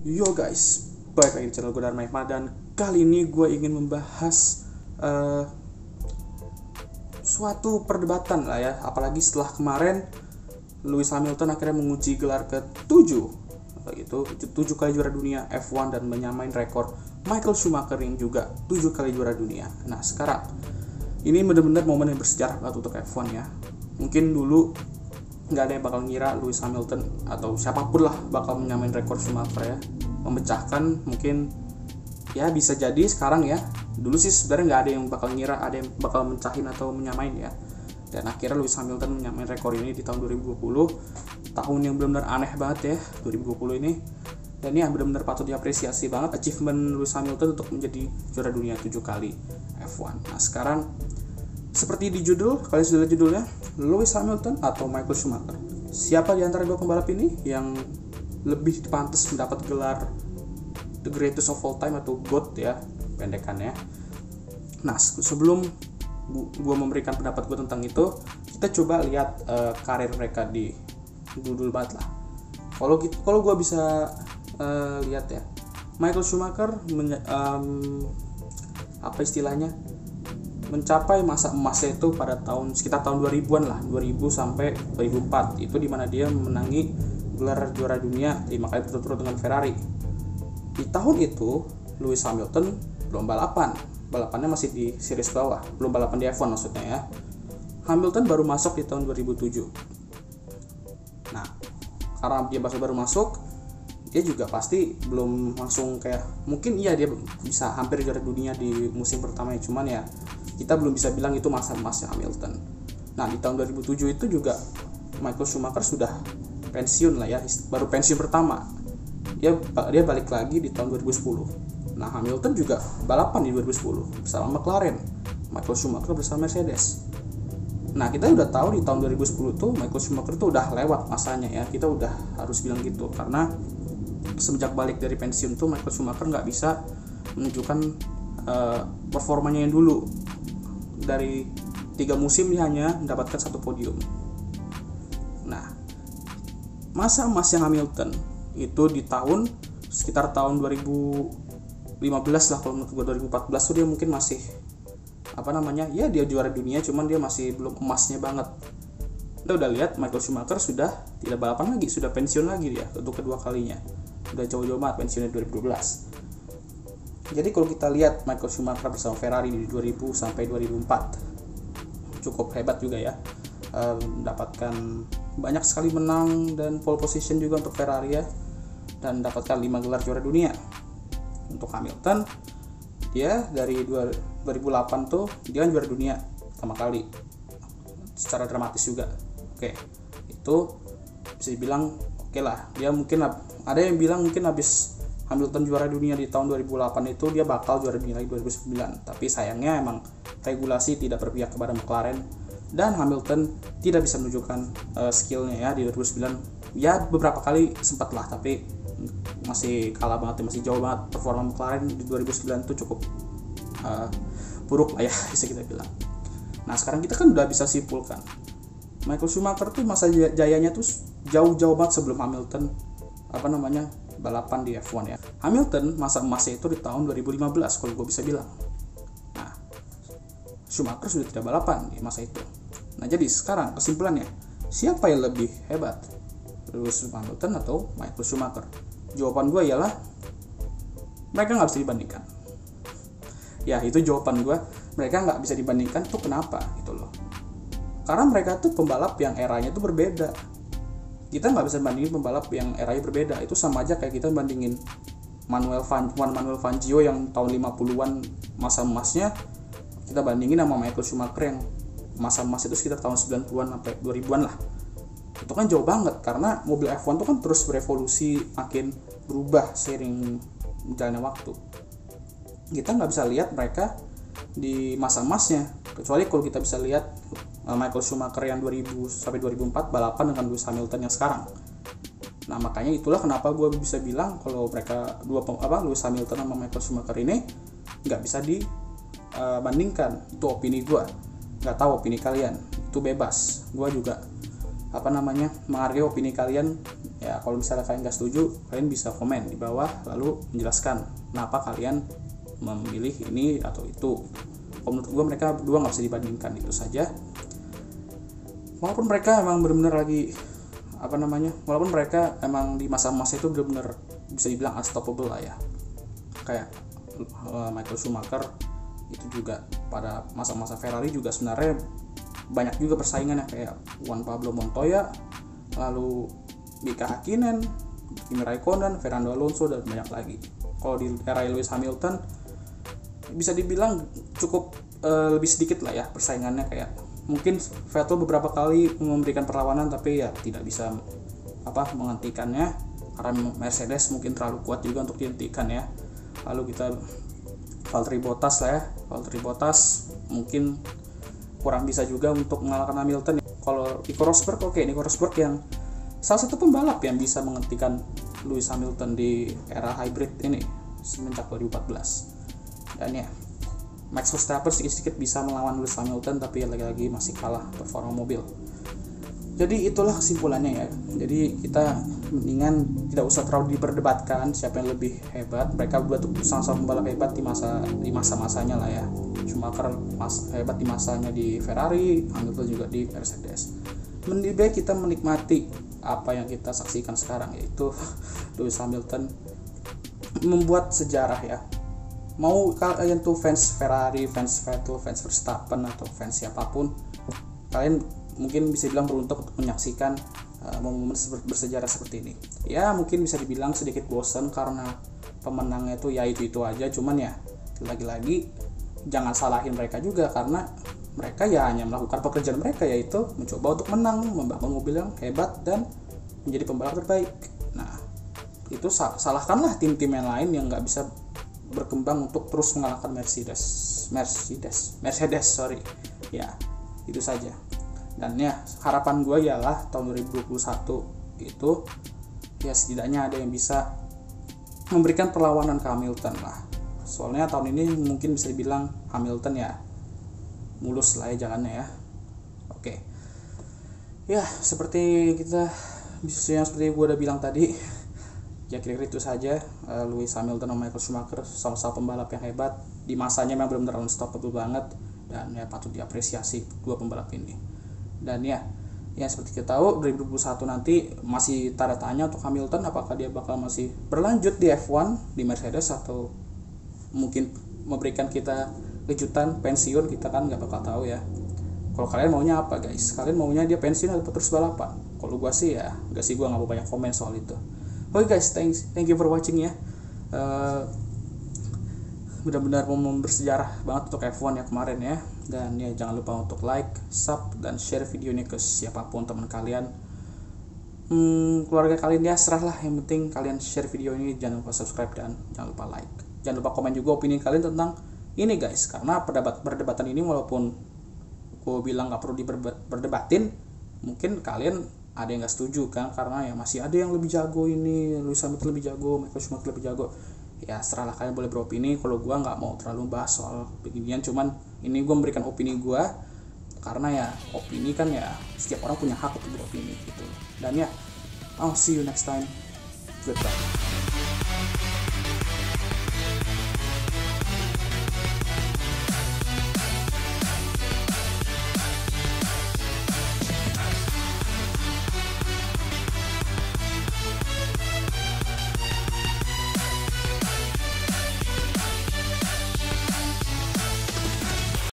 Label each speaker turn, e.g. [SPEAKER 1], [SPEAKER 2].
[SPEAKER 1] Yo guys, balik lagi di channel gue Dharma Hikmah, dan kali ini gue ingin membahas suatu perdebatan lah ya. Apalagi setelah kemarin Lewis Hamilton akhirnya menguji gelar ke-7, itu 7 kali juara dunia F1 dan menyamain rekor Michael Schumacher yang juga 7 kali juara dunia. Nah sekarang ini benar-benar momen yang bersejarah banget untuk F1 ya. Mungkin dulu nggak ada yang bakal ngira Lewis Hamilton atau siapapun lah bakal menyamain rekor Schumacher ya, memecahkan. Mungkin ya bisa jadi sekarang ya, dulu sih sebenarnya nggak ada yang bakal ngira ada yang bakal mencahin atau menyamain ya, dan akhirnya Lewis Hamilton menyamain rekor ini di tahun 2020, tahun yang benar-benar aneh banget ya 2020 ini. Dan ini benar-benar patut diapresiasi banget achievement Lewis Hamilton untuk menjadi juara dunia 7 kali F1. Nah sekarang seperti di judul, kalian sudah lihat judulnya, Lewis Hamilton atau Michael Schumacher. Siapa di antara dua pembalap ini yang lebih pantas mendapat gelar The Greatest of All Time atau GOAT ya, pendekannya. Nah, sebelum gue memberikan pendapat gue tentang itu, kita coba lihat karir mereka di dulu banget lah. Kalau gue bisa lihat ya, Michael Schumacher apa istilahnya, mencapai masa emasnya itu pada sekitar tahun 2000-an lah, 2000 sampai 2004. Itu dimana dia menangi gelar juara dunia 5 kali berturut-turut dengan Ferrari. Di tahun itu Lewis Hamilton belum balapannya masih di series bawah, belum balapan di F1 maksudnya ya. Hamilton baru masuk di tahun 2007. Nah, karena dia baru masuk, dia juga pasti belum langsung kayak, mungkin iya dia bisa hampir juara dunia di musim pertama ya, cuman ya kita belum bisa bilang itu masa emasnya Hamilton. Nah di tahun 2007 itu juga Michael Schumacher sudah pensiun lah ya, baru pensiun pertama. Dia balik lagi di tahun 2010. Nah Hamilton juga balapan di 2010 bersama McLaren, Michael Schumacher bersama Mercedes. Nah kita udah tahu di tahun 2010 tuh Michael Schumacher tuh udah lewat masanya ya, kita udah harus bilang gitu, karena semenjak balik dari pensiun tuh Michael Schumacher nggak bisa menunjukkan performanya yang dulu. Dari 3 musim dia hanya mendapatkan 1 podium. Nah, masa emasnya Hamilton itu di sekitar tahun 2015 lah, kalau menurut gue 2014 tuh dia mungkin masih ya dia juara dunia, cuman dia masih belum emasnya banget. Kita udah lihat Michael Schumacher sudah tidak balapan lagi, sudah pensiun lagi dia untuk kedua kalinya. Udah jauh-jauh banget pensiunnya 2012. Jadi kalau kita lihat Michael Schumacher bersama Ferrari di 2000 sampai 2004 cukup hebat juga ya, mendapatkan banyak sekali menang dan pole position juga untuk Ferrari ya, dan mendapatkan 5 gelar juara dunia. Untuk Hamilton, dia dari 2008 tuh dia kan juara dunia pertama kali secara dramatis juga. Oke, itu bisa dibilang oke lah, dia mungkin ada yang bilang mungkin habis Hamilton juara dunia di tahun 2008 itu dia bakal juara dunia lagi 2009, tapi sayangnya emang regulasi tidak berpihak kepada McLaren dan Hamilton tidak bisa menunjukkan skillnya ya di 2009. Ya beberapa kali sempat lah, tapi masih kalah banget, masih jauh banget performa McLaren di 2009 itu cukup buruk lah ya bisa kita bilang. Nah sekarang kita kan udah bisa simpulkan Michael Schumacher tuh masa jayanya tuh jauh-jauh banget sebelum Hamilton balapan di F1 ya. Hamilton masa emasnya itu di tahun 2015 kalau gue bisa bilang. Nah, Schumacher sudah tidak balapan di masa itu. Nah, jadi sekarang kesimpulannya, siapa yang lebih hebat? Lewis Hamilton atau Michael Schumacher? Jawaban gue ialah mereka nggak bisa dibandingkan. Ya, itu jawaban gue. Mereka nggak bisa dibandingkan tuh kenapa gitu loh. Karena mereka tuh pembalap yang eranya tuh berbeda. Kita nggak bisa bandingin pembalap yang eranya berbeda. Itu sama aja kayak kita bandingin Manuel Fangio yang tahun 50-an masa emasnya, kita bandingin sama Michael Schumacher yang masa emas itu sekitar tahun 90-an sampai 2000-an lah. Itu kan jauh banget, karena mobil F1 itu kan terus berevolusi, makin berubah seiring jalannya waktu. Kita nggak bisa lihat mereka di masa emasnya, kecuali kalau kita bisa lihat Michael Schumacher yang 2000 sampai 2004 balapan dengan Lewis Hamilton yang sekarang. Nah makanya itulah kenapa gue bisa bilang kalau mereka Lewis Hamilton sama Michael Schumacher ini nggak bisa dibandingkan. Itu opini gue, nggak tahu opini kalian, itu bebas. Gue juga menghargai opini kalian Ya kalau misalnya kalian nggak setuju, kalian bisa komen di bawah lalu menjelaskan kenapa kalian memilih ini atau itu. Kalau menurut gue mereka berdua nggak bisa dibandingkan, itu saja. Walaupun mereka emang benar-benar lagi walaupun mereka emang di masa-masa itu benar-benar bisa dibilang unstoppable lah ya, kayak Michael Schumacher itu juga pada masa-masa Ferrari juga sebenarnya banyak juga persaingannya, kayak Juan Pablo Montoya, lalu Mika Hakkinen, Kimi Raikkonen, Fernando Alonso, dan banyak lagi. Kalau di era Lewis Hamilton bisa dibilang cukup lebih sedikit lah ya persaingannya, kayak mungkin Vettel beberapa kali memberikan perlawanan tapi ya tidak bisa menghentikannya karena Mercedes mungkin terlalu kuat juga untuk dihentikan ya. Lalu kita Valtteri Bottas lah ya, Valtteri Bottas mungkin kurang bisa juga untuk mengalahkan Hamilton. Kalau Nico Rosberg, Nico Rosberg yang salah satu pembalap yang bisa menghentikan Lewis Hamilton di era hybrid ini semenjak 2014. Dan ya, Max Verstappen sedikit-sedikit bisa melawan Lewis Hamilton, tapi lagi-lagi masih kalah performa mobil. Jadi itulah kesimpulannya ya. Jadi kita mendingan tidak usah terlalu diperdebatkan siapa yang lebih hebat. Mereka berdua tuh sama-sama pembalap hebat di masa-masanya lah ya. Schumacher hebat di masanya di Ferrari, Hamilton juga di Mercedes. Mending kita menikmati apa yang kita saksikan sekarang, yaitu Lewis Hamilton membuat sejarah ya. Mau kalian tuh fans Ferrari, fans Vettel, fans Verstappen atau fans siapapun, kalian mungkin bisa bilang beruntung untuk menyaksikan momen bersejarah seperti ini. Ya mungkin bisa dibilang sedikit bosan karena pemenangnya tuh ya itu aja, cuman ya lagi-lagi jangan salahin mereka juga, karena mereka ya hanya melakukan pekerjaan mereka, yaitu mencoba untuk menang, membangun mobil yang hebat dan menjadi pembalap terbaik. Nah itu salahkanlah tim-tim yang lain yang nggak bisa berkembang untuk terus mengalahkan Mercedes ya, itu saja. Dan ya harapan gue ialah tahun 2021 itu ya setidaknya ada yang bisa memberikan perlawanan ke Hamilton lah. Soalnya tahun ini mungkin bisa dibilang Hamilton ya mulus lah ya jalannya ya. Oke. Ya seperti seperti gue udah bilang tadi, ya kira-kira itu saja. Lewis Hamilton dan Michael Schumacher sama-sama pembalap yang hebat di masanya, memang benar-benar unstoppable banget, dan ya patut diapresiasi dua pembalap ini. Dan ya seperti kita tahu 2021 nanti masih tanda tanya untuk Hamilton, apakah dia bakal masih berlanjut di F1 di Mercedes atau mungkin memberikan kita kejutan pensiun, kita kan nggak bakal tahu ya. Kalau kalian maunya apa guys? Kalian maunya dia pensiun atau terus balapan? Kalau gue sih ya nggak sih, gue nggak mau banyak komen soal itu. Oke guys, thank you for watching ya. Benar-benar momen bersejarah banget untuk F1 ya kemarin ya. Dan ya jangan lupa untuk like, sub, dan share video ini ke siapapun teman kalian, keluarga kalian ya, serah lah, yang penting kalian share video ini. Jangan lupa subscribe dan jangan lupa like. Jangan lupa komen juga opini kalian tentang ini guys, karena perdebatan ini walaupun gue bilang gak perlu diperdebatin, mungkin kalian ada yang gak setuju kan, karena ya masih ada yang lebih jago, ini Lewis Hamilton lebih jago, Michael Schumacher lebih jago. Ya serahlah, kalian boleh beropini. Kalau gue gak mau terlalu bahas soal beginian, cuman ini gue memberikan opini gue, karena ya opini kan ya setiap orang punya hak untuk beropini gitu. Dan ya I'll see you next time, goodbye.